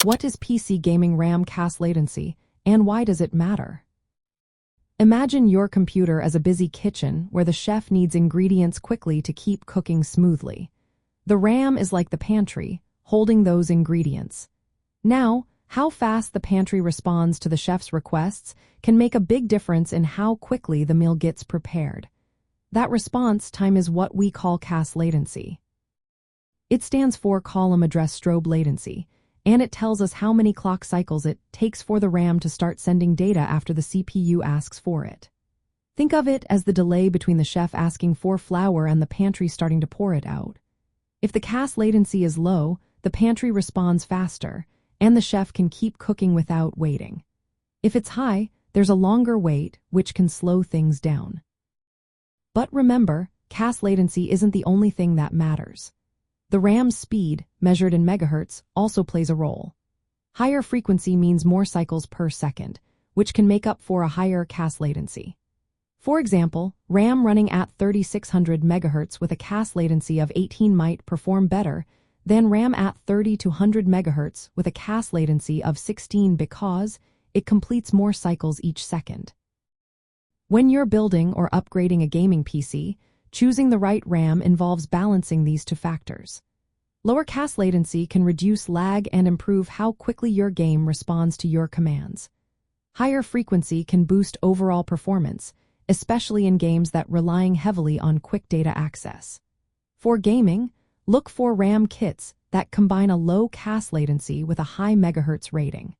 What is PC gaming RAM CAS latency, and why does it matter? Imagine your computer as a busy kitchen where the chef needs ingredients quickly to keep cooking smoothly. The RAM is like the pantry, holding those ingredients. Now, how fast the pantry responds to the chef's requests can make a big difference in how quickly the meal gets prepared. That response time is what we call CAS latency. It stands for column address strobe latency, and it tells us how many clock cycles it takes for the RAM to start sending data after the CPU asks for it. Think of it as the delay between the chef asking for flour and the pantry starting to pour it out. If the CAS latency is low, the pantry responds faster, and the chef can keep cooking without waiting. If it's high, there's a longer wait, which can slow things down. But remember, CAS latency isn't the only thing that matters. The RAM's speed, measured in megahertz, also plays a role. Higher frequency means more cycles per second, which can make up for a higher CAS latency. For example, RAM running at 3600 MHz with a CAS latency of 18 might perform better than RAM at 30 to 100 MHz with a CAS latency of 16 because it completes more cycles each second. When you're building or upgrading a gaming PC, choosing the right RAM involves balancing these two factors. Lower CAS latency can reduce lag and improve how quickly your game responds to your commands. Higher frequency can boost overall performance, especially in games that rely heavily on quick data access. For gaming, look for RAM kits that combine a low CAS latency with a high megahertz rating.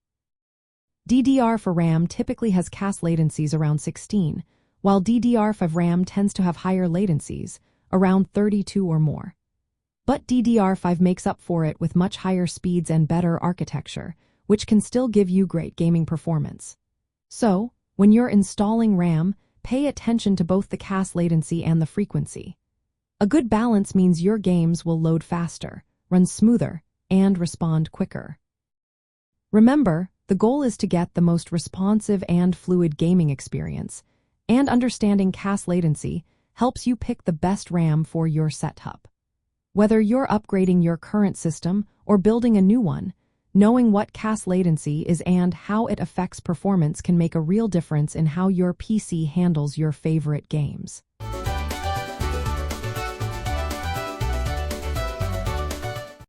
DDR for RAM typically has CAS latencies around 16, while DDR5 RAM tends to have higher latencies, around 32 or more. But DDR5 makes up for it with much higher speeds and better architecture, which can still give you great gaming performance. So, when you're installing RAM, pay attention to both the CAS latency and the frequency. A good balance means your games will load faster, run smoother, and respond quicker. Remember, the goal is to get the most responsive and fluid gaming experience, and understanding CAS latency helps you pick the best RAM for your setup. Whether you're upgrading your current system or building a new one, knowing what CAS latency is and how it affects performance can make a real difference in how your PC handles your favorite games.